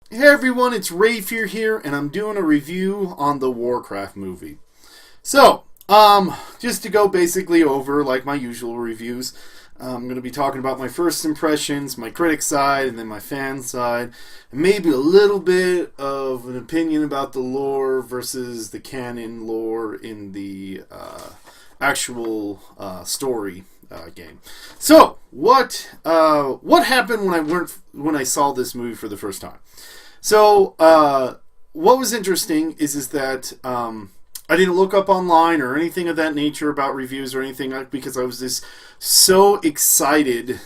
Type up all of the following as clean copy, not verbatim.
Hey everyone, it's Rayphear here, and I'm doing a review on the Warcraft movie. So, just to go basically over like my usual reviews, I'm going to be talking about my first impressions, my critic side, and then my fan side, and maybe a little bit of an opinion about the lore versus the canon lore in the actual story game. So, what happened when I saw this movie for the first time? So, what was interesting is that I didn't look up online or anything of that nature about reviews or anything because I was just so excited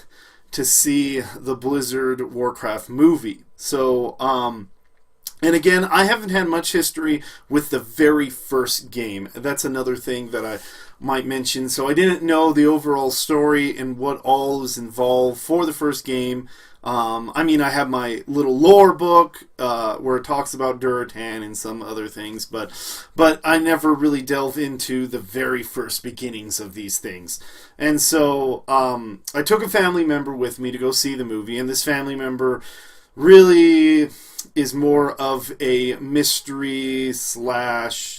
to see the Blizzard Warcraft movie. So, and again, I haven't had much history with the very first game. That's another thing that I might mention. So I didn't know the overall story and what all is involved for the first game. I have my little lore book where it talks about Duratan and some other things, but I never really delve into the very first beginnings of these things. And so I took a family member with me to go see the movie, and this family member really is more of a mystery /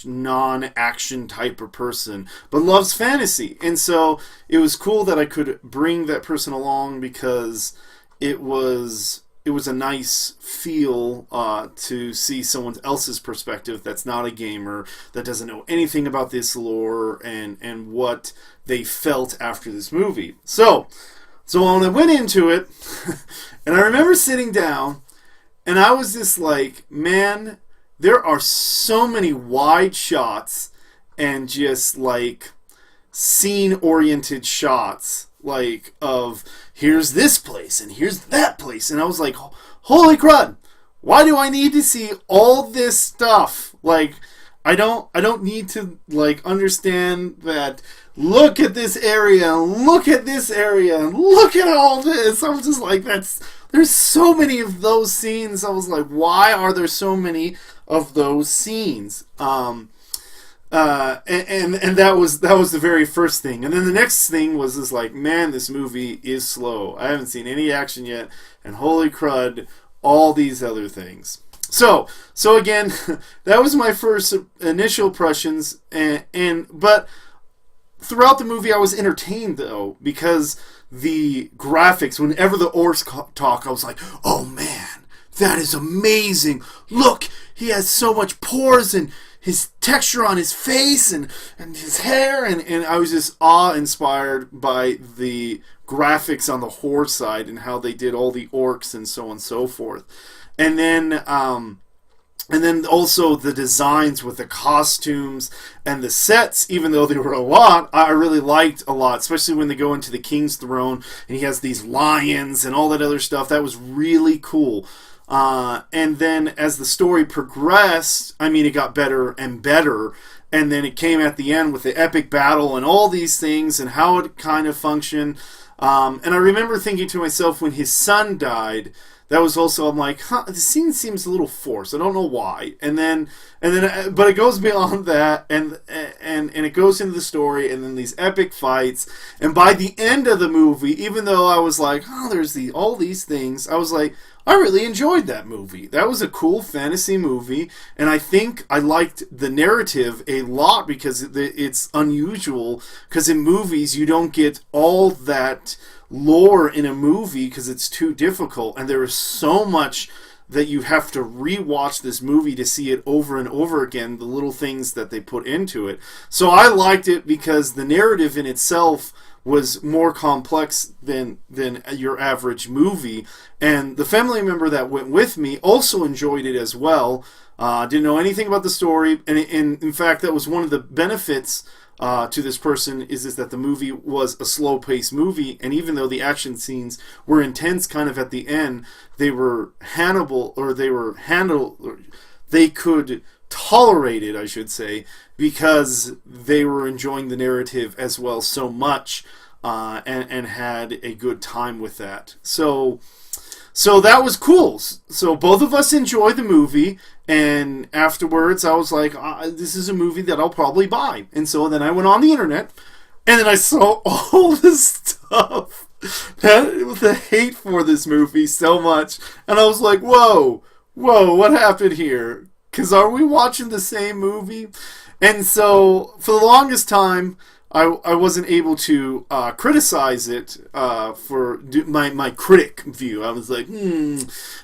non-action type of person, but loves fantasy. And so it was cool that I could bring that person along because it was a nice feel to see someone else's perspective that's not a gamer, that doesn't know anything about this lore and what they felt after this movie. So when I went into it, and I remember sitting down, and I was just like, man, there are so many wide shots and just like scene-oriented shots, like of here's this place and here's that place, and I was like, holy crud, why do I need to see all this stuff? Like, I don't need to like understand that. Look at this area, look at this area, look at all this. I was just like, there's so many of those scenes. I was like, why are there so many of those scenes? And that was the very first thing. And then the next thing was this, like, man, this movie is slow. I haven't seen any action yet, and holy crud, all these other things. So again, that was my first initial impressions, but throughout the movie I was entertained though, because the graphics, whenever the orcs talk, I was like, oh man, that is amazing. Look, he has so much pores and his texture on his face and his hair, and I was just awe-inspired by the graphics on the horde side and how they did all the orcs and so on and so forth. And then also the designs with the costumes and the sets, even though there were a lot, I really liked a lot, especially when they go into the King's Throne and he has these lions and all that other stuff. That was really cool. And then as the story progressed, it got better and better. And then it came at the end with the epic battle and all these things and how it kind of functioned. And I remember thinking to myself when his son died, that was also, I'm like, the scene seems a little forced. I don't know why. But it goes beyond that, and it goes into the story, and then these epic fights. And by the end of the movie, even though I was like, there's all these things, I was like, I really enjoyed that movie. That was a cool fantasy movie, and I think I liked the narrative a lot because it's unusual, because in movies you don't get all that lore in a movie because it's too difficult, and there is so much that you have to rewatch this movie to see it over and over again, the little things that they put into it. So I liked it because the narrative in itself was more complex than your average movie, and the family member that went with me also enjoyed it as well. Didn't know anything about the story, and in fact that was one of the benefits to this person is that the movie was a slow-paced movie, and even though the action scenes were intense kind of at the end, they could tolerate it, I should say, because they were enjoying the narrative as well so much, and had a good time with that. So that was cool. So both of us enjoyed the movie, and afterwards I was like, this is a movie that I'll probably buy. And so then I went on the internet, and then I saw all this stuff the hate for this movie so much, and I was like, whoa, what happened here? Because are we watching the same movie? And so, for the longest time, I wasn't able to criticize it for my critic view. I was like,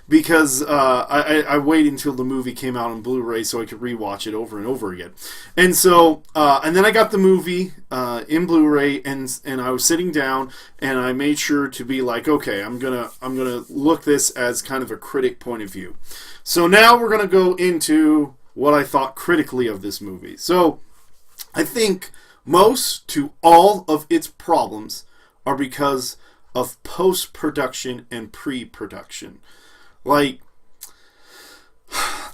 because I waited until the movie came out on Blu-ray so I could rewatch it over and over again. And so, and then I got the movie in Blu-ray, and I was sitting down, and I made sure to be like, okay, I'm gonna look this as kind of a critic point of view. So now we're gonna go into what I thought critically of this movie. So I think most to all of its problems are because of post-production and pre-production. Like,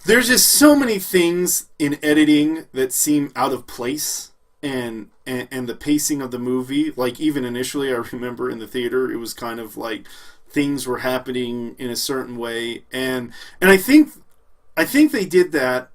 there's just so many things in editing that seem out of place, and the pacing of the movie, like even initially I remember in the theater it was kind of like things were happening in a certain way, and I think they did that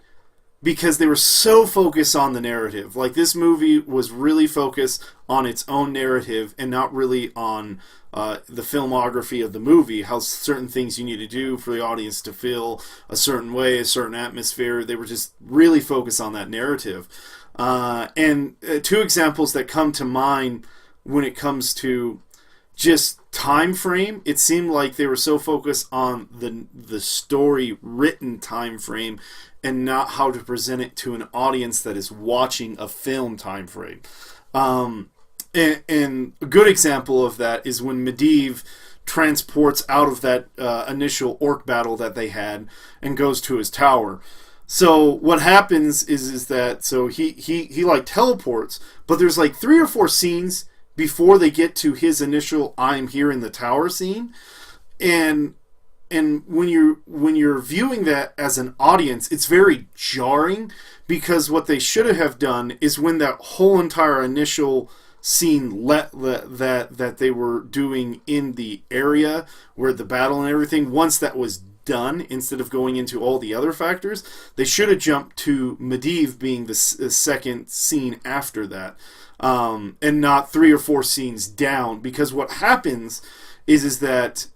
because they were so focused on the narrative. Like, this movie was really focused on its own narrative and not really on the filmography of the movie, how certain things you need to do for the audience to feel a certain way, a certain atmosphere. They were just really focused on that narrative. And two examples that come to mind when it comes to just time frame, it seemed like they were so focused on the story written time frame and not how to present it to an audience that is watching a film time frame. And a good example of that is when Medivh transports out of that initial orc battle that they had and goes to his tower. So what happens is that so he like teleports, but there's like 3 or 4 scenes before they get to his initial "I'm here in the tower" scene, and when you're viewing that as an audience, it's very jarring, because what they should have done is when that whole entire initial scene that they were doing in the area where the battle and everything, once that was done, instead of going into all the other factors, they should have jumped to Medivh being the second scene after that, and not 3 or 4 scenes down, because what happens is that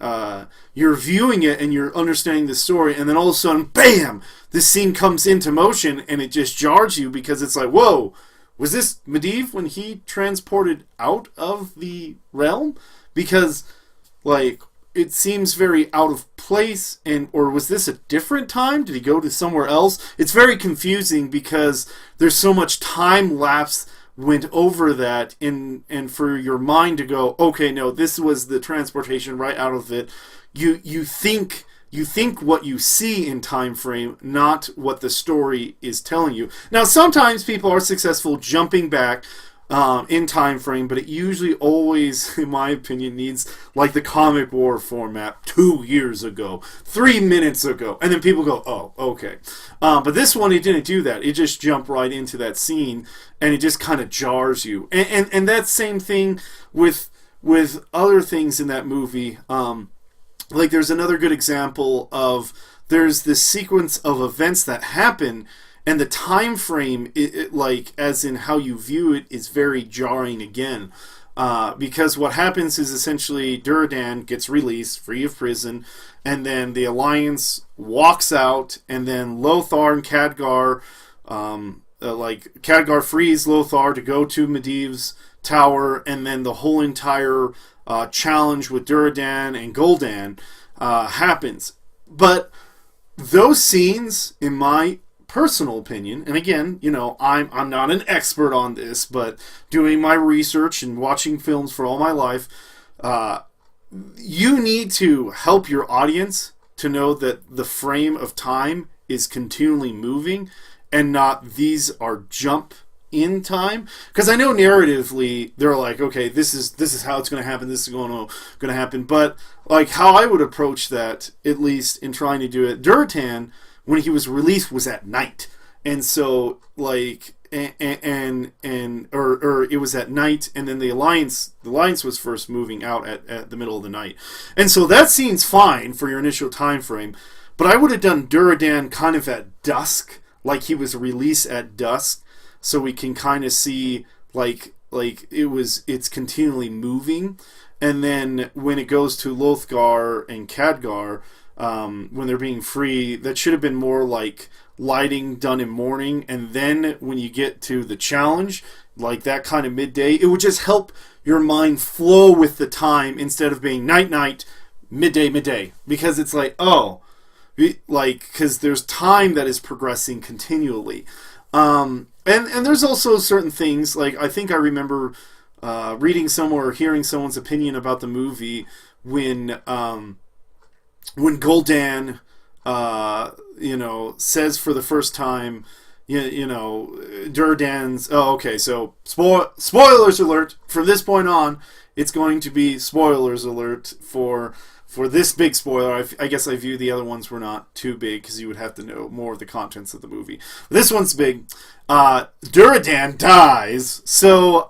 you're viewing it and you're understanding the story, and then all of a sudden, bam, this scene comes into motion, and it just jars you, because it's like, whoa, was this Medivh when he transported out of the realm? Because, like, it seems very out of place, or was this a different time? Did he go to somewhere else? It's very confusing because there's so much time lapse went over that, and for your mind to go, okay, no, this was the transportation right out of it. You think what you see in time frame, not what the story is telling you. Now, sometimes people are successful jumping back in time frame, but it usually always, in my opinion, needs like the comic war format, 2 years ago, 3 minutes ago, and then people go, oh, okay. But this one, it didn't do that. It just jumped right into that scene, and it just kind of jars you. And that same thing with other things in that movie. Like, there's another good example of, there's this sequence of events that happen, and the time frame, like, as in how you view it, is very jarring again. Because what happens is essentially Duradan gets released, free of prison, and then the Alliance walks out, and then Lothar and Khadgar, Khadgar frees Lothar to go to Medivh's tower, and then the whole entire challenge with Duradan and Gul'dan happens. But those scenes, in my personal opinion, and again, you know, I'm not an expert on this, but doing my research and watching films for all my life, you need to help your audience to know that the frame of time is continually moving, and not these are jump in time. Because I know narratively they're like, okay, this is how it's going to happen, this is going to happen, but like how I would approach that, at least in trying to do it, Duratan, when he was released, was at night, and so like or it was at night, and then the alliance was first moving out at the middle of the night, and so that scene's fine for your initial time frame. But I would have done Duradan kind of at dusk, like he was released at dusk, so we can kind of see like it's continually moving, and then when it goes to Lothgar and Khadgar, when they're being free, that should have been more like lighting done in morning, and then when you get to the challenge, like that kind of midday, it would just help your mind flow with the time instead of being night, midday, because it's like, oh, like, because there's time that is progressing continually. And there's also certain things, like I think I remember reading somewhere or hearing someone's opinion about the movie when Gul'dan says for the first time, Durdan's. Oh, okay. So spoilers alert. From this point on, it's going to be spoilers alert for this big spoiler. I guess I view the other ones were not too big because you would have to know more of the contents of the movie. But this one's big. Durdan dies. So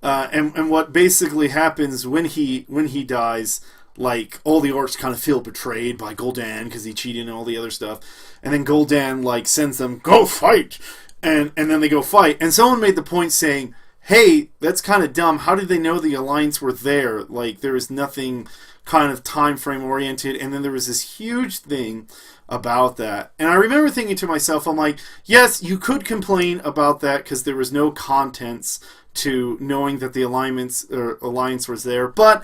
and what basically happens when he dies, like, all the orcs kind of feel betrayed by Gul'dan because he cheated and all the other stuff. And then Gul'dan, like, sends them, go fight! And then they go fight. And someone made the point saying, hey, that's kind of dumb. How did they know the Alliance were there? Like, there was nothing kind of time frame oriented. And then there was this huge thing about that. And I remember thinking to myself, I'm like, yes, you could complain about that because there was no contents to knowing that the Alliance was there. But,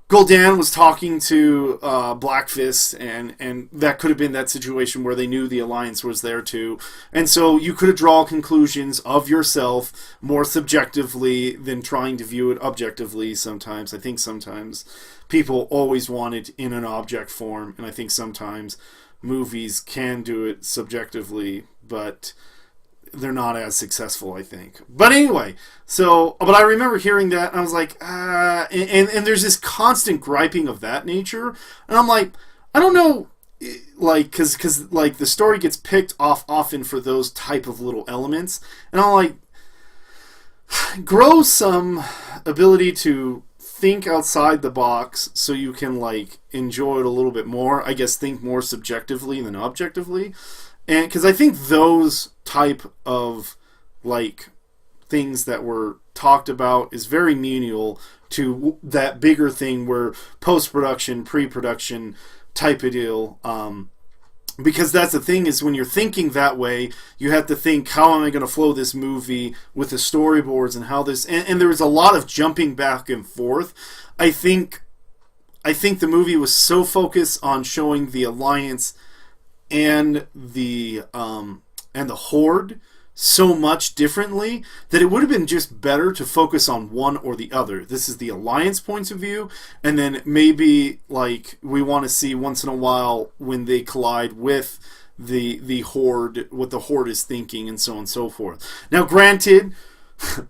Gul'dan was talking to Blackfist, and that could have been that situation where they knew the Alliance was there too. And so you could draw conclusions of yourself more subjectively than trying to view it objectively sometimes. I think sometimes people always want it in an object form, and I think sometimes movies can do it subjectively, but they're not as successful, I think. But anyway, but I remember hearing that, and I was like, and there's this constant griping of that nature, and I'm like, I don't know, like, because like, the story gets picked off often for those type of little elements, and I'm like, grow some ability to think outside the box so you can, like, enjoy it a little bit more. I guess think more subjectively than objectively. And because I think those type of, like, things that were talked about is very menial to that bigger thing where post-production, pre-production type of deal. Because that's the thing, is when you're thinking that way, you have to think, how am I going to flow this movie with the storyboards and how this... And there was a lot of jumping back and forth. I think the movie was so focused on showing the Alliance and the Horde so much differently that it would have been just better to focus on one or the other. This is the Alliance points of view, and then maybe, like, we want to see once in a while when they collide with the Horde, what the Horde is thinking, and so on and so forth. Now, granted,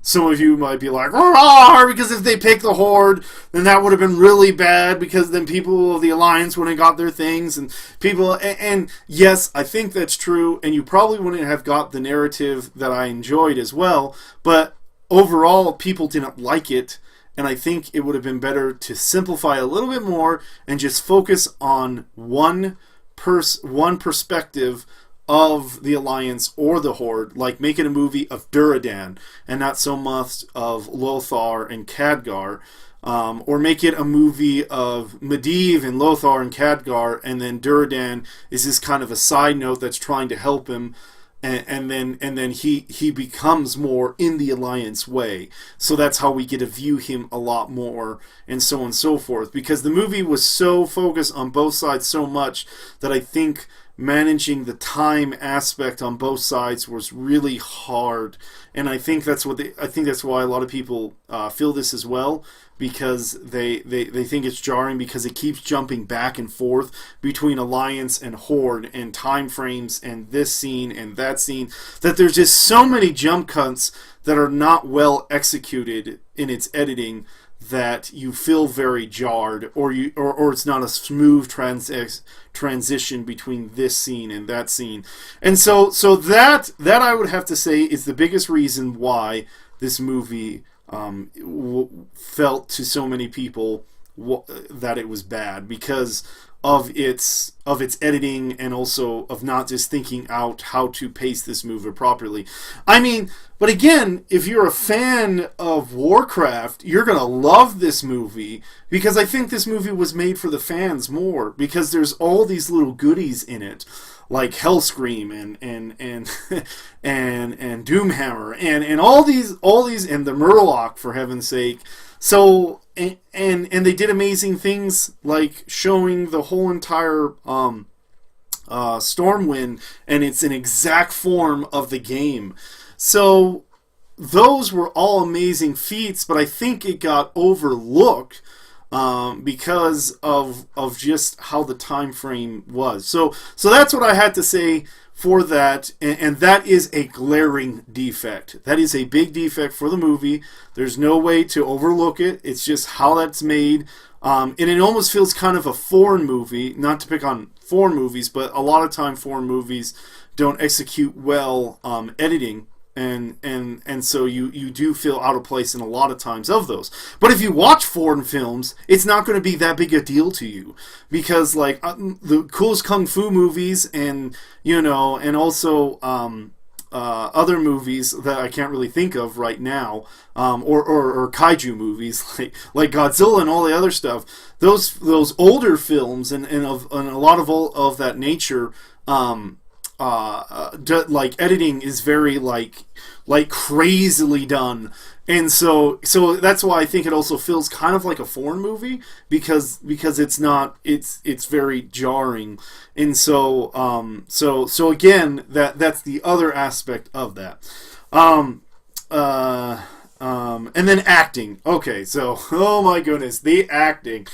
some of you might be like, "Roar!" Because if they pick the Horde, then that would have been really bad, because then people of the Alliance wouldn't have got their things, and people, and yes, I think that's true, and you probably wouldn't have got the narrative that I enjoyed as well, but overall, people didn't like it, and I think it would have been better to simplify a little bit more and just focus on one perspective of the Alliance or the Horde, like make it a movie of Duradan and not so much of Lothar and Khadgar, or make it a movie of Medivh and Lothar and Khadgar, and then Duradan is this kind of a side note that's trying to help him, and then he becomes more in the Alliance way. So that's how we get to view him a lot more, and so on and so forth. Because the movie was so focused on both sides so much that I think managing the time aspect on both sides was really hard, and I think that's why a lot of people feel this as well, because they think it's jarring because it keeps jumping back and forth between Alliance and Horde and time frames and this scene and that scene, that there's just so many jump cuts that are not well executed in its editing that you feel very jarred, or it's not a smooth transition between this scene and that scene. And so that I would have to say is the biggest reason why this movie felt to so many people that it was bad because of its editing, and also of not just thinking out how to pace this movie properly. I mean, but again, if you're a fan of Warcraft, you're gonna love this movie, because I think this movie was made for the fans more, because there's all these little goodies in it, like Hellscream and and Doomhammer and all these and the Murloc, for heaven's sake. So and they did amazing things, like showing the whole entire Stormwind, and it's an exact form of the game. So those were all amazing feats, but I think it got overlooked because of just how the time frame was. So that's what I had to say for that, and that is a glaring defect. That is a big defect for the movie. There's no way to overlook it. It's just how that's made, and it almost feels kind of a foreign movie. Not to pick on foreign movies, but a lot of time foreign movies don't execute well editing. And so you do feel out of place in a lot of times of those. But if you watch foreign films, it's not going to be that big a deal to you, because like the coolest kung fu movies, and and also other movies that I can't really think of right now, or kaiju movies like Godzilla and all the other stuff. Those older films and a lot of that nature. Like editing is very like crazily done, and so that's why I think it also feels kind of like a foreign movie, because it's not, it's very jarring, and so again, that's the other aspect of that. And then acting. Okay, so oh my goodness, the acting.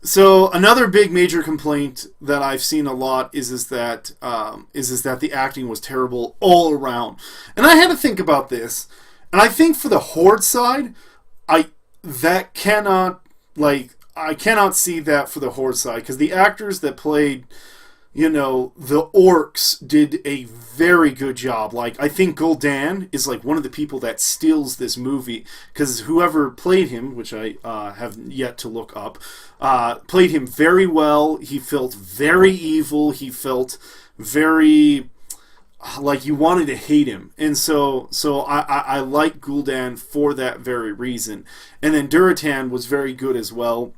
So another big major complaint that I've seen a lot is that the acting was terrible all around. And I had to think about this, and I think for the Horde side, I cannot see that for the Horde side, because the actors that played the orcs did a very good job. Like, I think Gul'dan is like one of the people that steals this movie, because whoever played him, which I have yet to look up, played him very well. He felt very evil. He felt very like you wanted to hate him, and so I like Gul'dan for that very reason. And then Duratan was very good as well,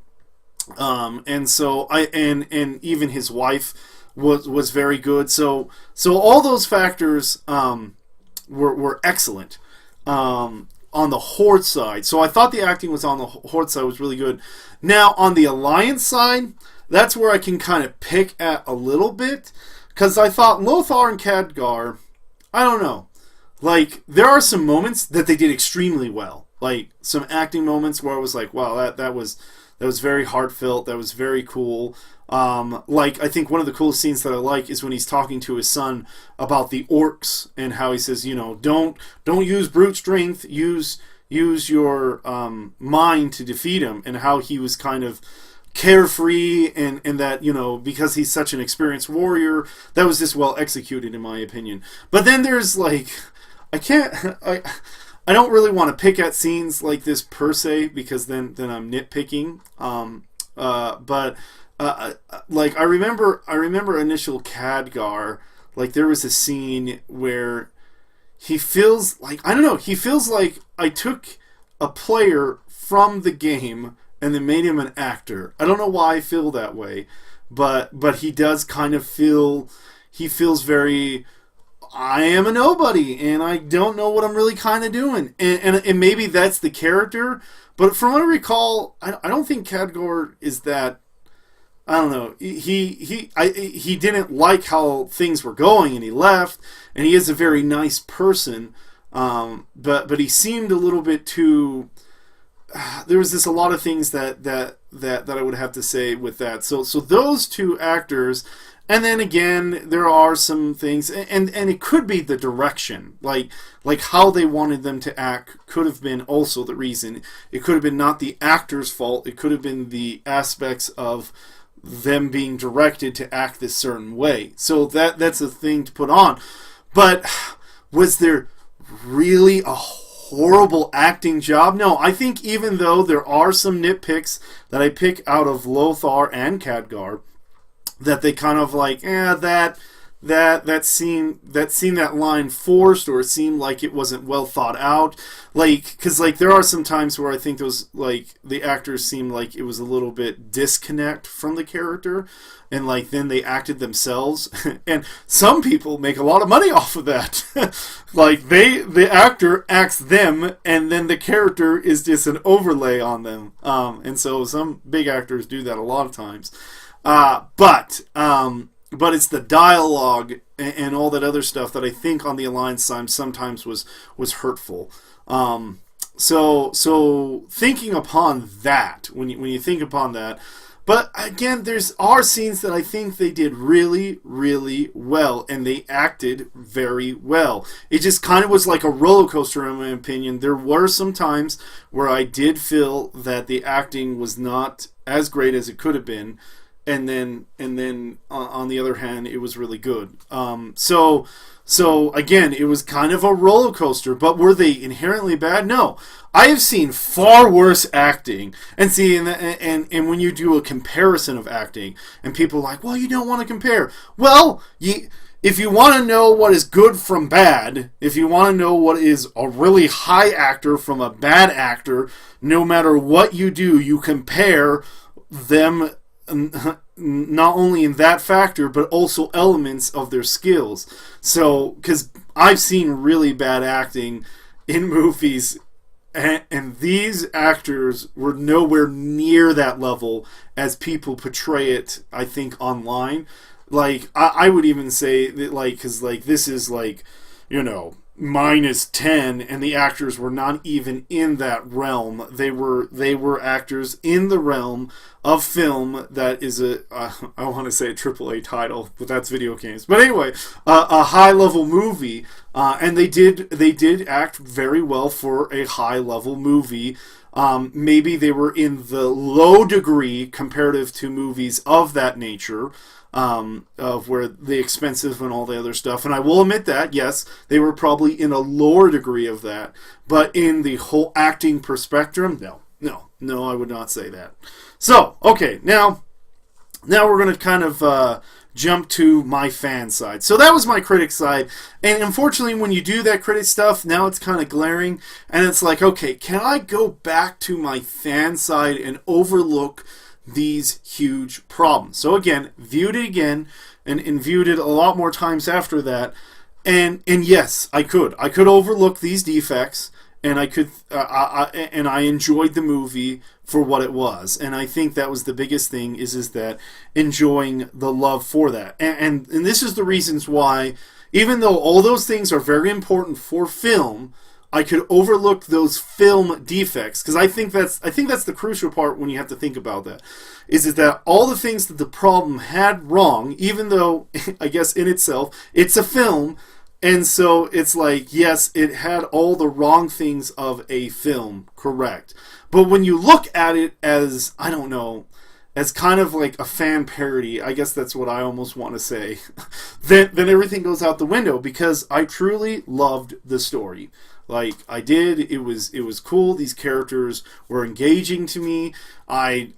and so and even his wife was very good. So all those factors were excellent on the Horde side. So I thought the acting was on the Horde side was really good. Now on the Alliance side, that's where I can kind of pick at a little bit, because I thought Lothar and Khadgar, I don't know, like there are some moments that they did extremely well, like some acting moments where I was like, wow, that was very heartfelt. That was very cool. Like, I think one of the coolest scenes that I like is when he's talking to his son about the orcs, and how he says, don't use brute strength, use your mind to defeat him, and how he was kind of carefree, and that, because he's such an experienced warrior, that was just well executed in my opinion. But then there's like, I don't really want to pick at scenes like this per se, because then I'm nitpicking. But like I remember initial Khadgar, like there was a scene where he feels like, I don't know, he feels like I took a player from the game and then made him an actor. I don't know why I feel that way, but he does kind of feel, he feels very, I am a nobody, and I don't know what I'm really kind of doing. And maybe that's the character, but from what I recall, I don't think Khadgar is that, I don't know, he didn't like how things were going, and he left, and he is a very nice person, but he seemed a little bit too, there was just a lot of things that I would have to say with that. So those two actors. And then again, there are some things, and it could be the direction, like how they wanted them to act could have been also the reason. It could have been not the actor's fault. It could have been the aspects of them being directed to act this certain way. So that's a thing to put on. But was there really a horrible acting job. No, I think even though there are some nitpicks that I pick out of Lothar and Khadgar, that they kind of like, that seemed that line forced, or it seemed like it wasn't well thought out. Like, because like there are some times where I think those, like, the actors seemed like it was a little bit disconnect from the character, and like then they acted themselves. And some people make a lot of money off of that. Like the actor acts them, and then the character is just an overlay on them. And so some big actors do that a lot of times. But it's the dialogue and all that other stuff that I think on the Alliance side sometimes was hurtful. So thinking upon that, when you think upon that, but again, are scenes that I think they did really, really well, and they acted very well. It just kind of was like a roller coaster, in my opinion. There were some times where I did feel that the acting was not as great as it could have been. And then on the other hand, it was really good. So again, it was kind of a roller coaster. But were they inherently bad? No. I have seen far worse acting. And when you do a comparison of acting, and people are like, well, you don't want to compare. Well, if you want to know what is good from bad, if you want to know what is a really high actor from a bad actor, no matter what you do, you compare them. Not only in that factor, but also elements of their skills. So, because I've seen really bad acting in movies, and these actors were nowhere near that level as people portray it, I think, online. Like, I would even say that, like, because, like, this is, like, -10, and the actors were not even in that realm. They were actors in the realm of film that is I want to say a AAA title, but that's video games. But anyway, a high level movie, and they did act very well for a high level movie. Maybe they were in the low degree comparative to movies of that nature. Of where the expensive and all the other stuff. And I will admit that, yes, they were probably in a lower degree of that. But in the whole acting perspective, no, I would not say that. So, okay, now we're going to kind of jump to my fan side. So that was my critic side. And unfortunately, when you do that critic stuff, now it's kind of glaring. And it's like, okay, can I go back to my fan side and overlook these huge problems? So again, viewed it again, and viewed it a lot more times after that, and yes, I could overlook these defects, and I enjoyed the movie for what it was, and I think that was the biggest thing is that enjoying the love for that, and this is the reasons why, even though all those things are very important for film, I could overlook those film defects, because I think that's the crucial part when you have to think about that, is that all the things that the problem had wrong, even though I guess in itself it's a film, and so it's like, yes, it had all the wrong things of a film, correct, but when you look at it as, I don't know, as kind of like a fan parody, I guess that's what I almost want to say, then everything goes out the window, because I truly loved the story. Like, I did. It was cool. These characters were engaging to me. I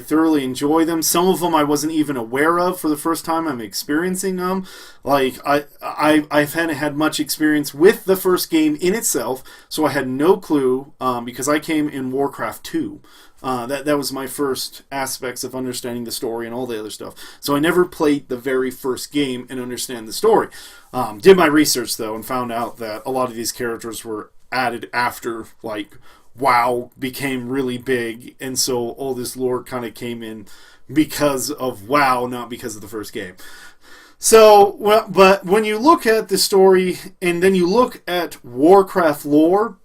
thoroughly enjoy them. Some of them I wasn't even aware of for the first time I'm experiencing them. Like, I've had much experience with the first game in itself, so I had no clue, because I came in Warcraft 2. That was my first aspects of understanding the story and all the other stuff. So I never played the very first game and understand the story. Did my research, though, and found out that a lot of these characters were added after, like, WoW became really big, and so all this lore kind of came in because of WoW, not because of the first game. So, well, but when you look at the story, and then you look at Warcraft lore,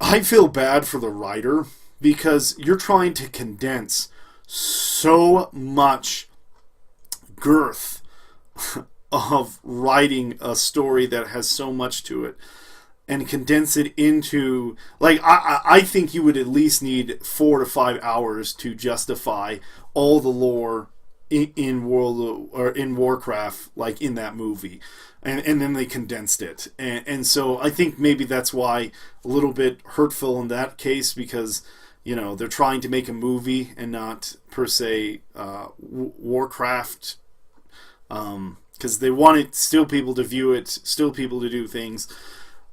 I feel bad for the writer, because you're trying to condense so much girth of writing a story that has so much to it, and condense it into, like, I think you would at least need 4 to 5 hours to justify all the lore in Warcraft, like in that movie, and then they condensed it, and so I think maybe that's why a little bit hurtful in that case, because they're trying to make a movie and not per se Warcraft, because they wanted still people to view it, still people to do things.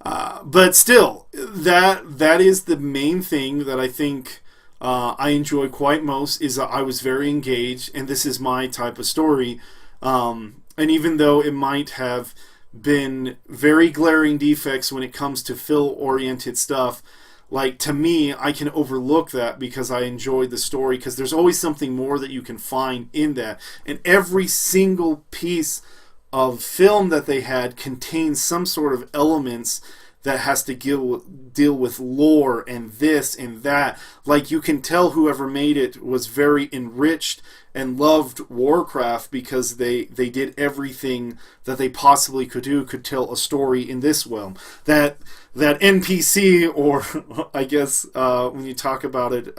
But still, that is the main thing that I think I enjoy quite most, is I was very engaged, and this is my type of story. And even though it might have been very glaring defects when it comes to fill-oriented stuff, like, to me, I can overlook that because I enjoyed the story, because there's always something more that you can find in that. And every single piece of film that they had contains some sort of elements that has to deal with lore and this and that. Like, you can tell whoever made it was very enriched and loved Warcraft, because they did everything that they possibly could do, could tell a story in this realm. That NPC, or I guess when you talk about it,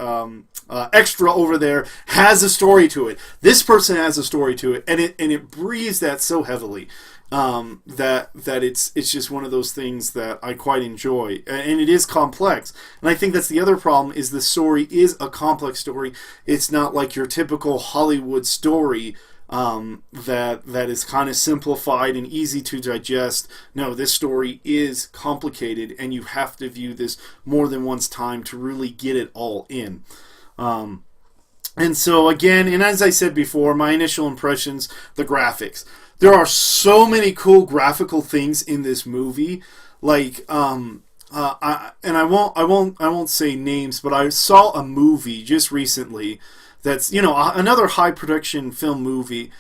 extra over there, has a story to it. This person has a story to it, and it breathes that so heavily. That it's just one of those things that I quite enjoy, and it is complex. And I think that's the other problem, is the story is a complex story. It's not like your typical Hollywood story that is kind of simplified and easy to digest. No, this story is complicated, and you have to view this more than once time to really get it all in. And so again, and as I said before, my initial impressions, the graphics. There are so many cool graphical things in this movie, like I won't say names, but I saw a movie just recently that's another high production film movie,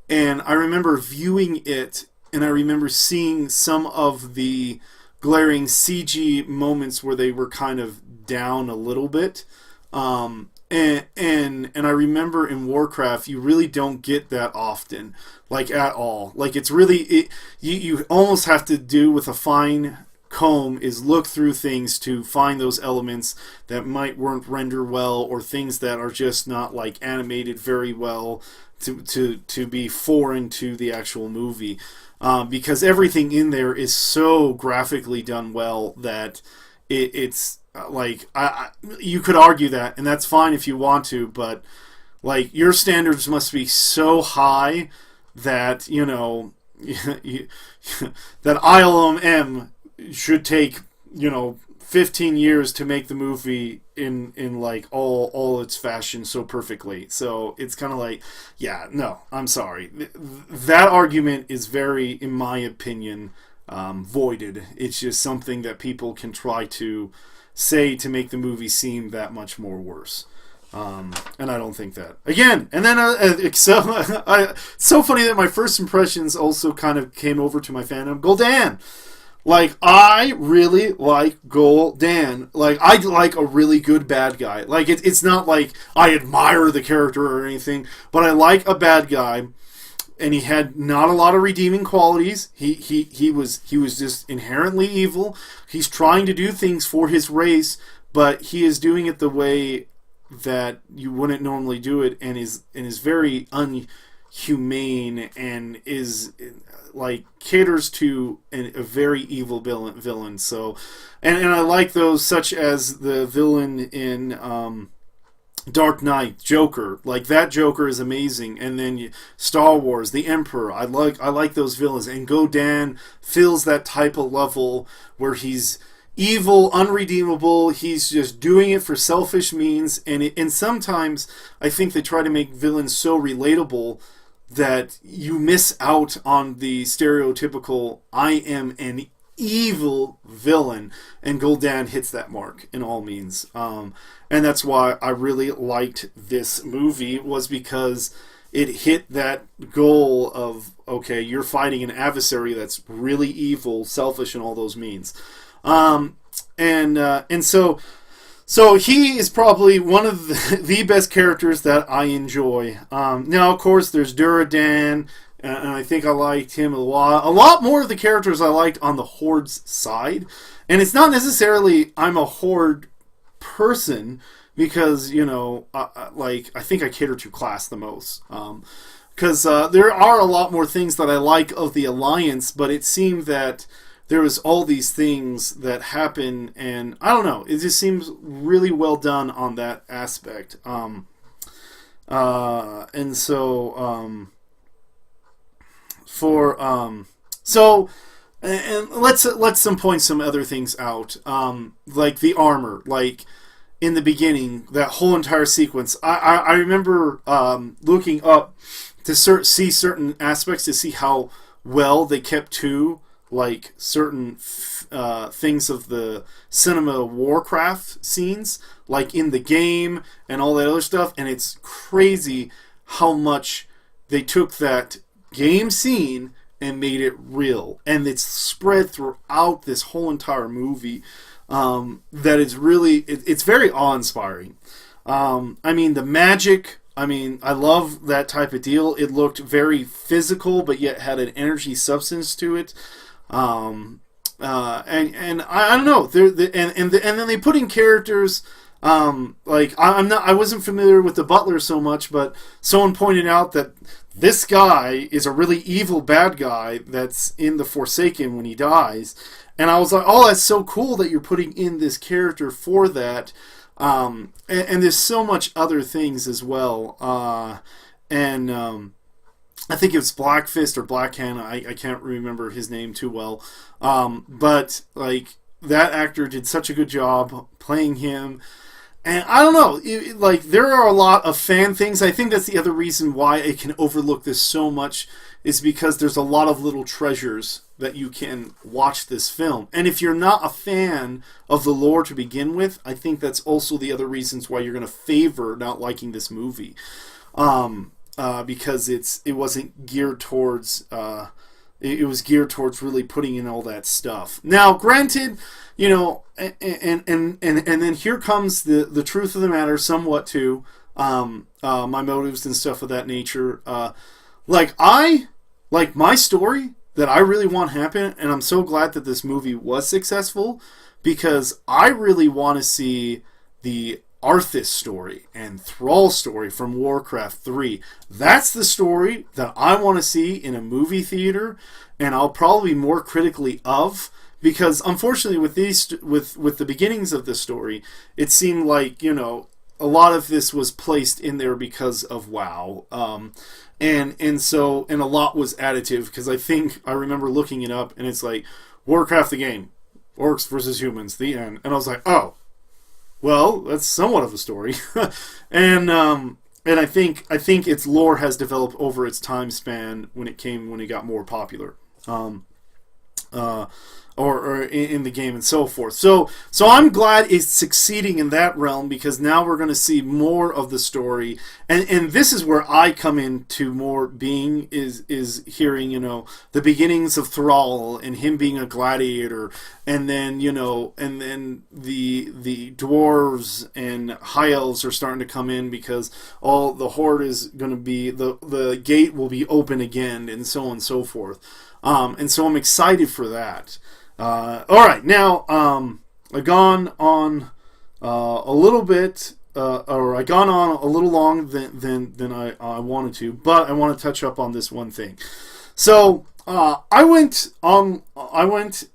and I remember viewing it, and I remember seeing some of the glaring CG moments where they were kind of down a little bit. And I remember in Warcraft, you really don't get that often, like at all. Like, it's really, you almost have to do with a fine comb, is look through things to find those elements that weren't rendered well, or things that are just not like animated very well to be foreign to the actual movie, because everything in there is so graphically done well that it's. Like, you could argue that, and that's fine if you want to, but like, your standards must be so high that that ILM should take 15 years to make the movie in like all its fashion so perfectly. So it's kind of like, yeah, no, I'm sorry, that argument is very, in my opinion, voided. It's just something that people can try to say to make the movie seem that much more worse, and I don't think that. Again, and then it's so funny that my first impressions also kind of came over to my fandom. Gul'dan, like, I really like Gul'dan. Like, I like a really good bad guy. Like, it's not like I admire the character or anything, but I like a bad guy. And he had not a lot of redeeming qualities. He was just inherently evil. He's trying to do things for his race, but he is doing it the way that you wouldn't normally do it, and is very unhumane, and is like caters to a very evil villain. So, and I like those, such as the villain in Dark Knight, Joker. Like, that Joker is amazing. And then Star Wars, the Emperor. I like those villains. And Gul'dan fills that type of level where he's evil, unredeemable. He's just doing it for selfish means. And sometimes I think they try to make villains so relatable that you miss out on the stereotypical I am an evil villain, and Gul'dan hits that mark in all means. And that's why I really liked this movie, was because it hit that goal of, okay, you're fighting an adversary that's really evil, selfish, and all those means. And so he is probably one of the best characters that I enjoy. Now, of course, there's Duradan, and I think I liked him a lot more of the characters I liked on the Hordes side. And it's not necessarily I'm a Horde person, because like I think I cater to class the most. Because there are a lot more things that I like of the Alliance, but it seemed that there was all these things that happen, and I don't know. It just seems really well done on that aspect. And so and let's point some other things out. Like the armor, like in the beginning, that whole entire sequence. I remember looking up to see certain aspects to see how well they kept to like certain things of the cinema Warcraft scenes, like in the game and all that other stuff. And it's crazy how much they took that game scene and made it real, and it's spread throughout this whole entire movie. That it's really it's very awe-inspiring. I mean, the magic. I mean, I love that type of deal. It looked very physical, but yet had an energy substance to it. And I don't know. And then they put in characters. Like I wasn't familiar with the Butler so much, but someone pointed out that this guy is a really evil bad guy that's in the Forsaken when he dies. And I was like, oh, that's so cool that you're putting in this character for that. And there's so much other things as well. I think it was Black Fist or Black Hand. I can't remember his name too well. But like that actor did such a good job playing him. And I don't know, like there are a lot of fan things. I think that's the other reason why I can overlook this so much, is because there's a lot of little treasures that you can watch this film. And if you're not a fan of the lore to begin with, I think that's also the other reasons why you're going to favor not liking this movie. Because it wasn't geared towards it was geared towards really putting in all that stuff. Now, granted, and then here comes the truth of the matter, somewhat too. My motives and stuff of that nature. Like my story that I really want happen, and I'm so glad that this movie was successful, because I really want to see the Arthas story and Thrall story from Warcraft 3. That's the story that I want to see in a movie theater, and I'll probably be more critically of, because unfortunately with the beginnings of this story, it seemed like, a lot of this was placed in there because of WoW. And a lot was additive, because I remember looking it up, and it's like, Warcraft the game, orcs versus humans, the end. And I was like, oh, well, that's somewhat of a story. and I think its lore has developed over its time span when it got more popular. Or in the game and so forth. So I'm glad it's succeeding in that realm, because now we're going to see more of the story. And this is where I come into more being, is hearing, the beginnings of Thrall and him being a gladiator, and then, and then the dwarves and high elves are starting to come in, because all the horde is going to be, the gate will be open again, and so on and so forth. And so I'm excited for that. All right, now I've gone on a little bit, or I've gone on a little long than I wanted to, but I want to touch up on this one thing. So I went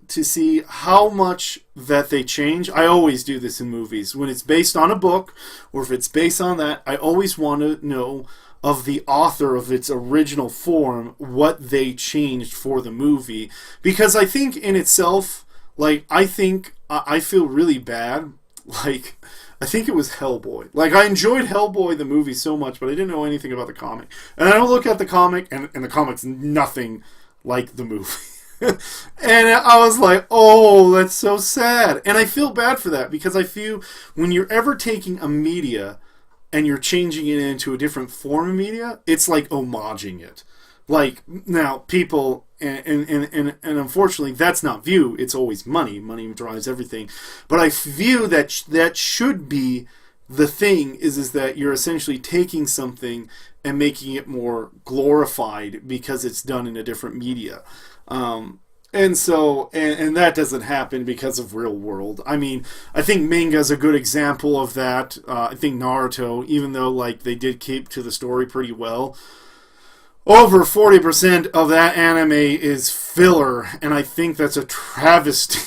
to see how much that they change. I always do this in movies when it's based on a book, or if it's based on that. I always want to know of the author of its original form, what they changed for the movie. Because I think in itself, like, I feel really bad. Like, I think it was Hellboy. Like, I enjoyed Hellboy, the movie, so much, but I didn't know anything about the comic. And I don't look at the comic, and the comic's nothing like the movie. And I was like, oh, that's so sad. And I feel bad for that, because I feel when you're ever taking a media and you're changing it into a different form of media, it's like homaging it. Like, now, people, and unfortunately, that's not view. It's always money. Money drives everything. But I view that should be the thing, is that you're essentially taking something and making it more glorified because it's done in a different media. And so, and that doesn't happen because of real world. I mean, I think manga is a good example of that. I think Naruto, even though like they did keep to the story pretty well, over 40% of that anime is filler, and I think that's a travesty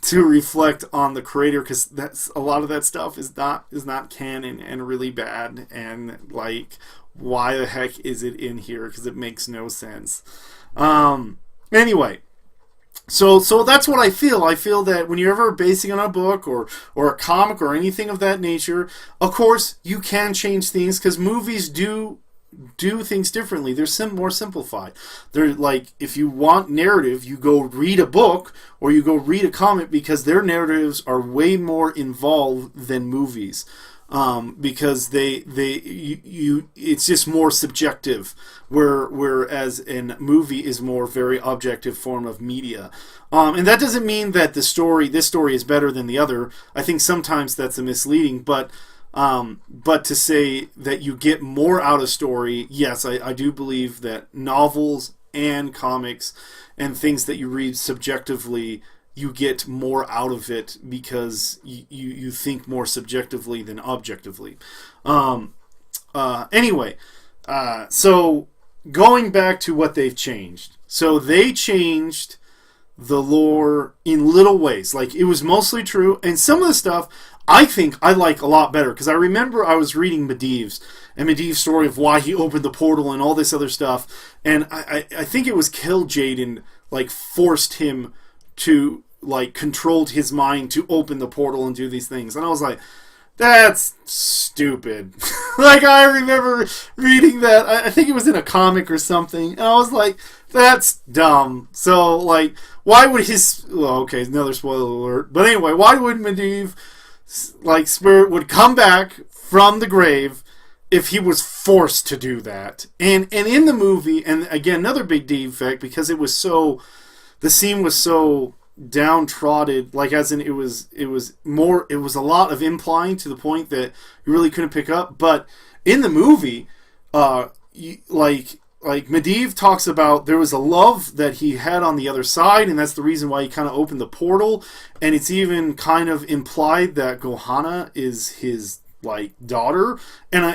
to reflect on the creator, because that's a lot of that stuff is not canon and really bad, and like, why the heck is it in here? Because it makes no sense. Anyway, so that's what I feel. I feel that when you're ever basing on a book or a comic or anything of that nature, of course you can change things, because movies do things differently. They're more simplified. They're like, if you want narrative, you go read a book or you go read a comic, because their narratives are way more involved than movies. Because it's just more subjective, whereas a movie is more very objective form of media. And that doesn't mean that this story is better than the other. I think sometimes that's a misleading, but to say that you get more out of story, yes, I do believe that novels and comics and things that you read subjectively, you get more out of it because you think more subjectively than objectively. Anyway, so going back to what they've changed. So they changed the lore in little ways. Like, it was mostly true, and some of the stuff I think I like a lot better, because I remember I was reading Medivh's story of why he opened the portal and all this other stuff, and I think it was Kill Jaden like forced him to, like, controlled his mind to open the portal and do these things. And I was like, that's stupid. Like, I remember reading that. I think it was in a comic or something. And I was like, that's dumb. So, like, why would okay, another spoiler alert. But anyway, why would Medivh, like, spirit would come back from the grave if he was forced to do that? And in the movie, and again, another big defect, because the scene was so downtrodden, like, as in it was a lot of implying to the point that you really couldn't pick up. But in the movie, like Medivh talks about there was a love that he had on the other side, and that's the reason why he kind of opened the portal. And it's even kind of implied that Gohanna is his, like, daughter, and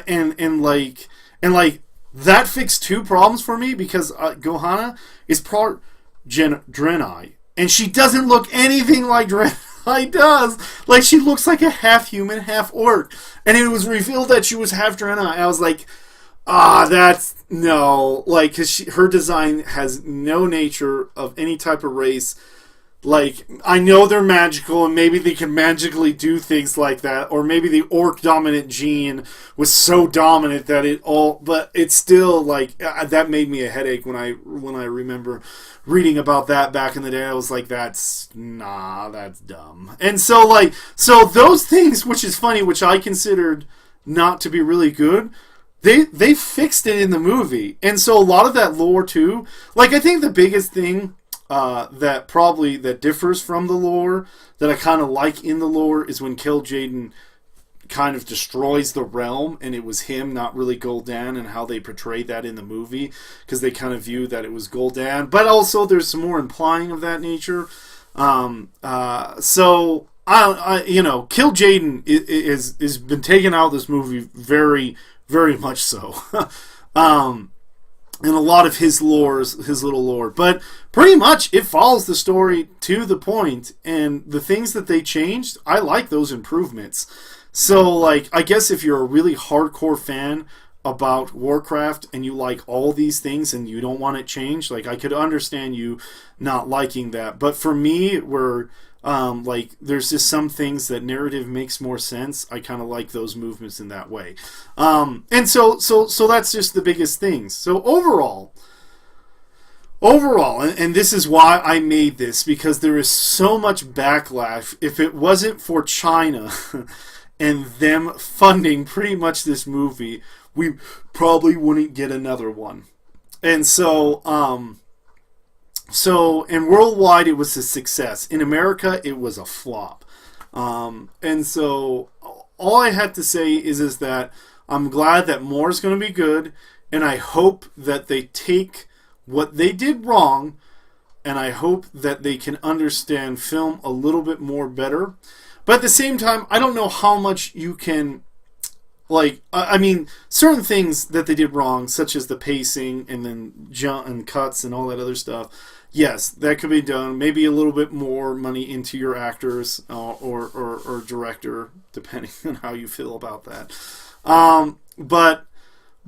that fixed two problems for me, because Gohanna is part Draenei, and she doesn't look anything like Draenei does. Like, she looks like a half human, half orc. And it was revealed that she was half Draenei. I was like, that's no. Like, because her design has no nature of any type of race. Like, I know they're magical, and maybe they can magically do things like that, or maybe the orc dominant gene was so dominant that but it's still, like, that made me a headache when I remember reading about that back in the day. I was like, that's dumb. And so those things, which is funny, which I considered not to be really good, they fixed it in the movie. And so a lot of that lore too, like, I think the biggest thing that differs from the lore that I kind of like in the lore is when Kill Jaden kind of destroys the realm, and it was him, not really Gul'dan, and how they portrayed that in the movie, because they kind of view that it was Gul'dan, but also there's some more implying of that nature. So I Kill Jaden is been taken out of this movie very, very much so. And a lot of his little lore. But pretty much it follows the story to the point, and the things that they changed, I like those improvements. So, like, I guess if you're a really hardcore fan about Warcraft and you like all these things and you don't want it changed, like, I could understand you not liking that. But for me, like, there's just some things that narrative makes more sense. I kind of like those movements in that way. And so that's just the biggest things. So overall, and this is why I made this, because there is so much backlash. If it wasn't for China and them funding pretty much this movie, we probably wouldn't get another one. And so and worldwide, it was a success. In America, it was a flop. And so all I had to say is that I'm glad that more is going to be good, and I hope that they take what they did wrong and I hope that they can understand film a little bit more better. But at the same time, I don't know how much you can, like, I mean, certain things that they did wrong, such as the pacing and then jump and cuts and all that other stuff. Yes, that could be done. Maybe a little bit more money into your actors or director, depending on how you feel about that.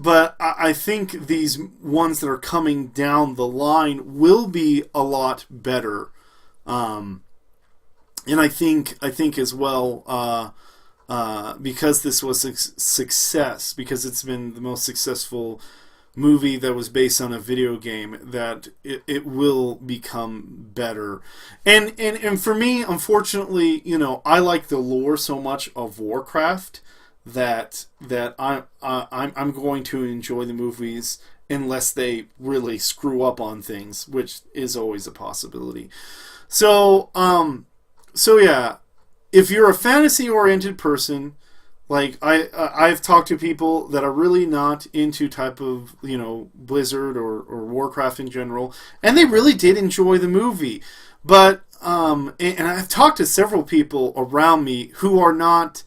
But I think these ones that are coming down the line will be a lot better. And I think as well, because this was a success, because it's been the most successful movie that was based on a video game, that it will become better. And for me, unfortunately, I like the lore so much of Warcraft that I'm going to enjoy the movies unless they really screw up on things, which is always a possibility. So yeah, if you're a fantasy-oriented person, like I've talked to people that are really not into type of, Blizzard or Warcraft in general, and they really did enjoy the movie. But and I've talked to several people around me who are not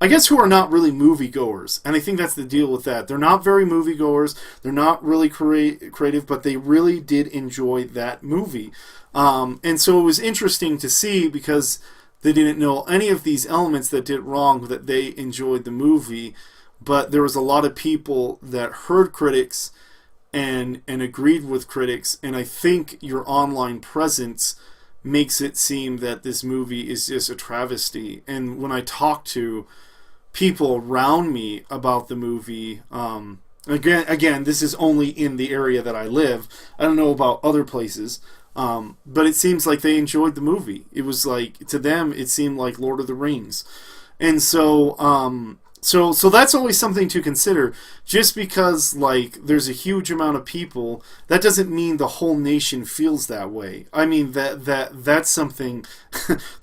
really moviegoers, and I think that's the deal with that. They're not very moviegoers. They're not really creative, but they really did enjoy that movie. And so it was interesting to see, because they didn't know any of these elements that did wrong, that they enjoyed the movie. But there was a lot of people that heard critics and agreed with critics, and I think your online presence makes it seem that this movie is just a travesty. And when I talk to people around me about the movie, again, this is only in the area that I live. I don't know about other places. But it seems like they enjoyed the movie. It was like, to them, it seemed like Lord of the Rings. And so that's always something to consider. Just because, like, there's a huge amount of people, that doesn't mean the whole nation feels that way. I mean, that's something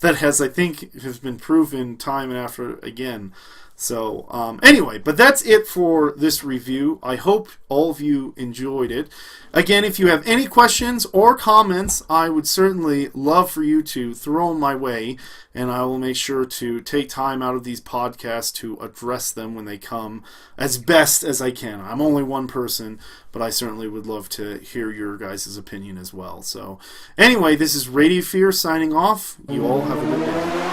that has been proven time and after again. So, anyway, but that's it for this review. I hope all of you enjoyed it. Again, if you have any questions or comments, I would certainly love for you to throw them my way, and I will make sure to take time out of these podcasts to address them when they come as best as I can. I'm only one person, but I certainly would love to hear your guys' opinion as well. So, anyway, this is Rayphear signing off. You all have a good day.